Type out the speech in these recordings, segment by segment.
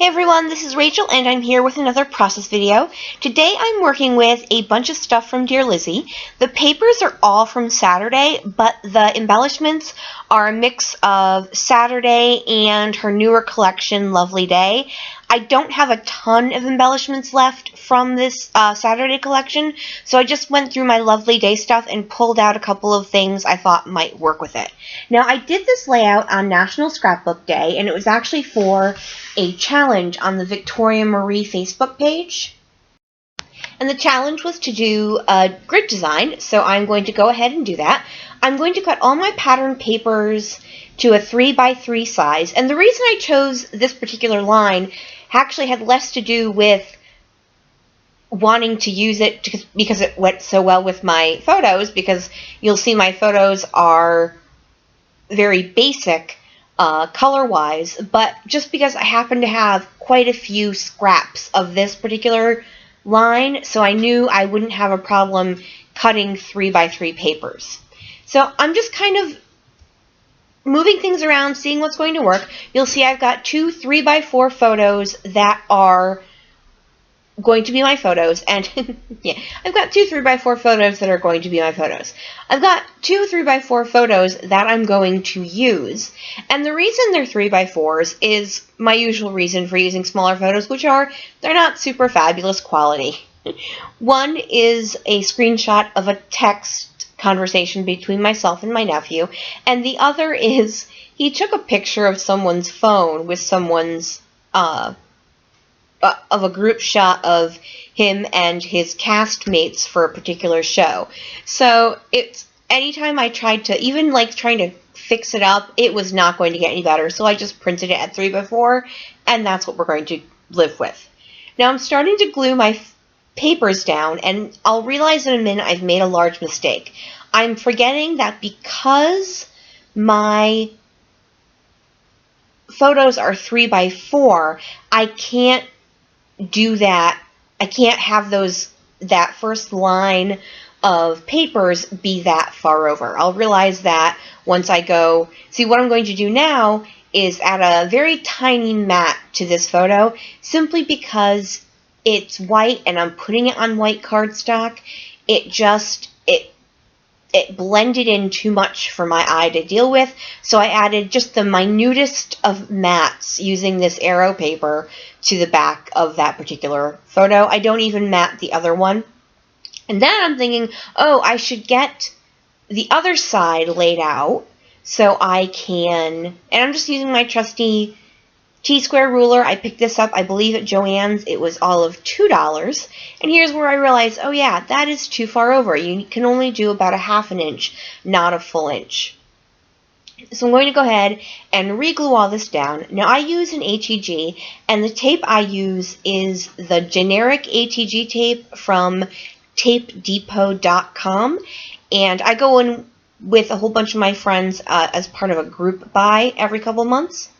Hey everyone, this is Rachel and I'm here with another process video. Today I'm working with a bunch of stuff from Dear Lizzy. The papers are all from Saturday, but the embellishments are a mix of Saturday and her newer collection, Lovely Day. I don't have a ton of embellishments left from this Saturday collection, so I just went through my Lovely Day stuff and pulled out a couple of things I thought might work with it. Now, I did this layout on National Scrapbook Day, and it was actually for a challenge on the Victoria Marie Facebook page. And the challenge was to do a grid design, so I'm going to go ahead and do that. I'm going to cut all my pattern papers to a 3x3 size, and the reason I chose this particular line actually had less to do with wanting to use it because it went so well with my photos, because you'll see my photos are very basic color-wise, but just because I happen to have quite a few scraps of this particular line, so I knew I wouldn't have a problem cutting 3x3 papers. So I'm just kind of moving things around, seeing what's going to work. You'll see I've got two 3x4 photos that are going to be my photos, and yeah, I've got two 3x4 photos that are going to be my photos. I've got two 3x4 photos that I'm going to use, and the reason they're 3x4s is my usual reason for using smaller photos, which are they're not super fabulous quality. One is a screenshot of a text conversation between myself and my nephew, and the other is he took a picture of someone's phone with someone's of a group shot of him and his castmates for a particular show. So it's anytime I tried to, even like trying to fix it up, it was not going to get any better. So I just printed it at 3x4, and that's what we're going to live with. Now I'm starting to glue my papers down, and I'll realize in a minute I've made a large mistake. I'm forgetting that because my photos are 3x4, I can't do that. I can't have that first line of papers be that far over. I'll realize that once I go. See, what I'm going to do now is add a very tiny mat to this photo, simply because it's white and I'm putting it on white cardstock. It blended in too much for my eye to deal with, so I added just the minutest of mats using this arrow paper to the back of that particular photo. I don't even mat the other one. And then I'm thinking, oh, I should get the other side laid out so I can, and I'm just using my trusty T-square ruler. I picked this up, I believe, at Joann's. It was all of $2. And here's where I realized, oh yeah, that is too far over. You can only do about a ½ inch, not a full inch. So I'm going to go ahead and re-glue all this down. Now I use an ATG, and the tape I use is the generic ATG tape from tapedepot.com. And I go in with a whole bunch of my friends as part of a group buy every couple months.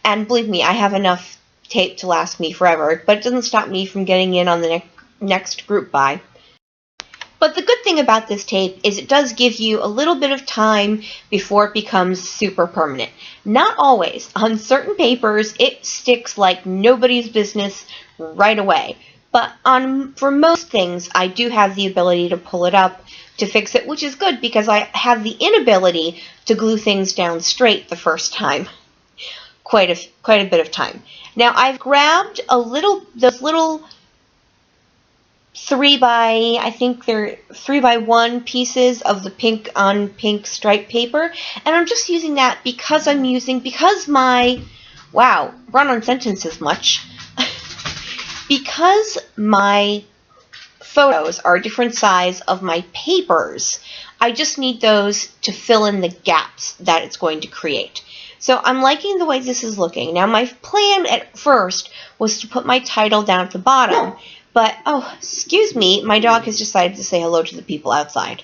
And believe me, I have enough tape to last me forever, but it doesn't stop me from getting in on the next group buy. But the good thing about this tape is it does give you a little bit of time before it becomes super permanent. Not always. On certain papers, it sticks like nobody's business right away. But for most things, I do have the ability to pull it up to fix it, which is good because I have the inability to glue things down straight the first time. Quite a bit of time. Now I've grabbed those little 3x1 pieces of the pink on pink striped paper, and I'm just using that because wow, run on sentences much. Because my photos are a different size of my papers, I just need those to fill in the gaps that it's going to create. So I'm liking the way this is looking. Now my plan at first was to put my title down at the bottom, but, oh, excuse me, my dog has decided to say hello to the people outside.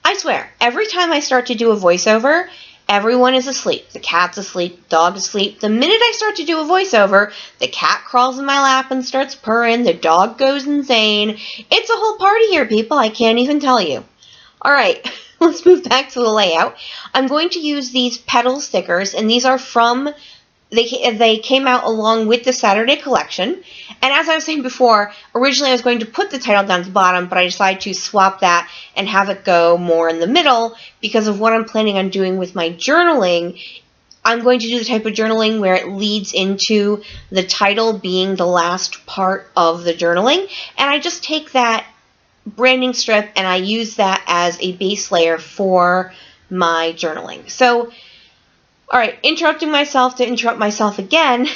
I swear, every time I start to do a voiceover, everyone is asleep. The cat's asleep, the dog is asleep. The minute I start to do a voiceover, the cat crawls in my lap and starts purring, the dog goes insane. It's a whole party here, people, I can't even tell you. Alright. Let's move back to the layout. I'm going to use these petal stickers, and these are from they came out along with the Saturday collection. And as I was saying before, originally I was going to put the title down at the bottom, but I decided to swap that and have it go more in the middle because of what I'm planning on doing with my journaling. I'm going to do the type of journaling where it leads into the title being the last part of the journaling. And I just take that branding strip and I use that as a base layer for my journaling. So, alright, interrupting myself to interrupt myself again.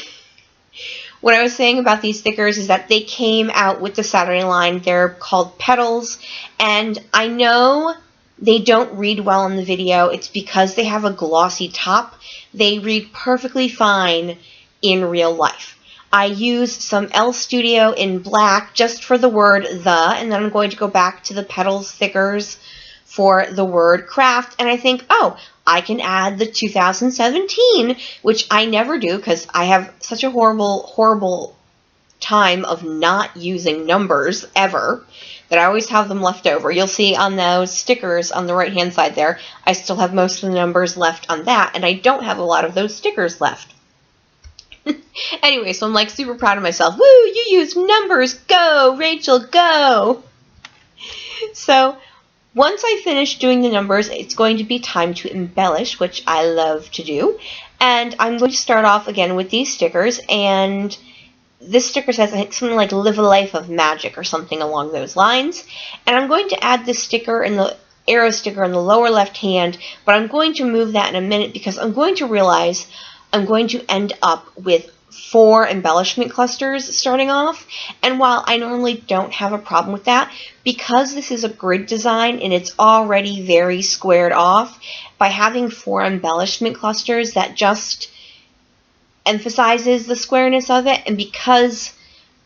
What I was saying about these stickers is that they came out with the Saturday line. They're called Petals, and I know they don't read well in the video. It's because they have a glossy top. They read perfectly fine in real life. I used some L Studio in black just for the word the, and then I'm going to go back to the Petals stickers for the word craft, and I think, oh, I can add the 2017, which I never do because I have such a horrible time of not using numbers ever that I always have them left over. You'll see on those stickers on the right-hand side there, I still have most of the numbers left on that, and I don't have a lot of those stickers left. Anyway, so I'm like super proud of myself. Woo, you used numbers. Go, Rachel, go. So once I finish doing the numbers, it's going to be time to embellish, which I love to do. And I'm going to start off again with these stickers, and this sticker says, I think, something like live a life of magic or something along those lines. And I'm going to add this sticker in the arrow sticker in the lower left hand, but I'm going to move that in a minute because I'm going to realize I'm going to end up with 4 embellishment clusters starting off, and while I normally don't have a problem with that, because this is a grid design and it's already very squared off, by having 4 embellishment clusters, that just emphasizes the squareness of it, and because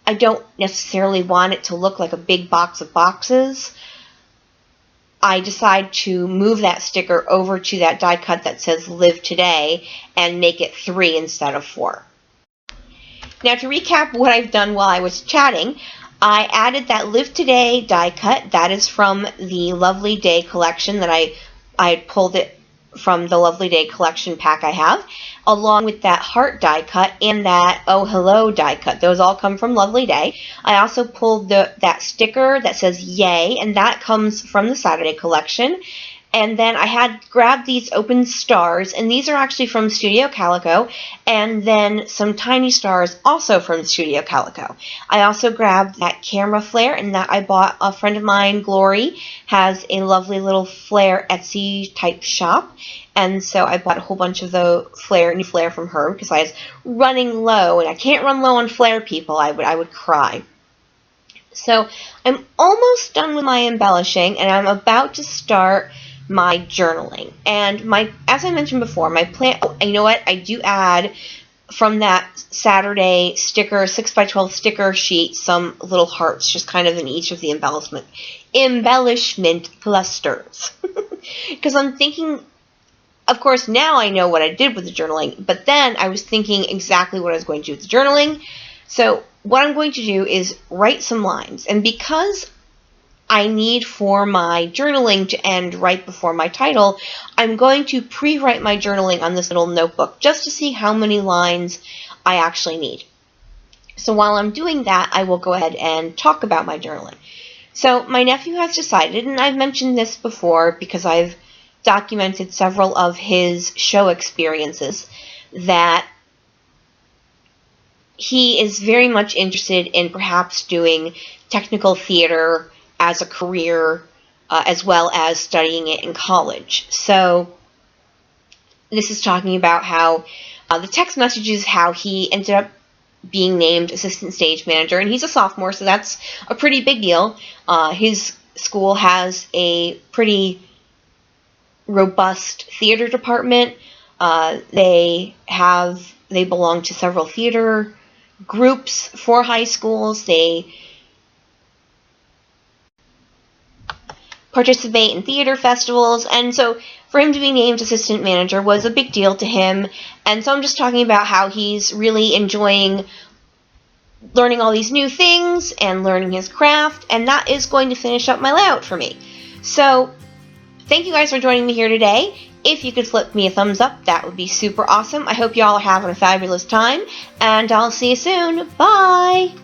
I don't necessarily want it to look like a big box of boxes, I decide to move that sticker over to that die cut that says Live Today and make it 3 instead of 4. Now, to recap what I've done while I was chatting, I added that Live Today die cut. That is from the Lovely Day collection that I had pulled it from the Lovely Day collection pack I have, along with that heart die cut and that Oh Hello die cut. Those all come from Lovely Day. I also pulled that sticker that says Yay, and that comes from the Saturday collection. And then I had grabbed these open stars, and these are actually from Studio Calico, and then some tiny stars also from Studio Calico. I also grabbed that camera flare, and that I bought. A friend of mine, Glory, has a lovely little flare Etsy type shop, and so I bought a whole bunch of the new flare from her because I was running low, and I can't run low on flare, people. I would cry. So I'm almost done with my embellishing, and I'm about to start my journaling. And as I mentioned before, my plan, oh, you know what, I do add from that Saturday sticker, 6x12 sticker sheet, some little hearts just kind of in each of the embellishment clusters. Because I'm thinking, of course, now I know what I did with the journaling, but then I was thinking exactly what I was going to do with the journaling. So what I'm going to do is write some lines, and because I need for my journaling to end right before my title, I'm going to pre-write my journaling on this little notebook just to see how many lines I actually need. So while I'm doing that, I will go ahead and talk about my journaling. So my nephew has decided, and I've mentioned this before because I've documented several of his show experiences, that he is very much interested in perhaps doing technical theater as a career, as well as studying it in college. So this is talking about how the text messages how he ended up being named assistant stage manager, and he's a sophomore, so that's a pretty big deal. His school has a pretty robust theater department. They belong to several theater groups for high schools. They participate in theater festivals, and so for him to be named assistant manager was a big deal to him. And so I'm just talking about how he's really enjoying learning all these new things and learning his craft, and that is going to finish up my layout for me. So thank you guys for joining me here today. If you could flip me a thumbs up, that would be super awesome. I hope y'all are having a fabulous time, and I'll see you soon. Bye!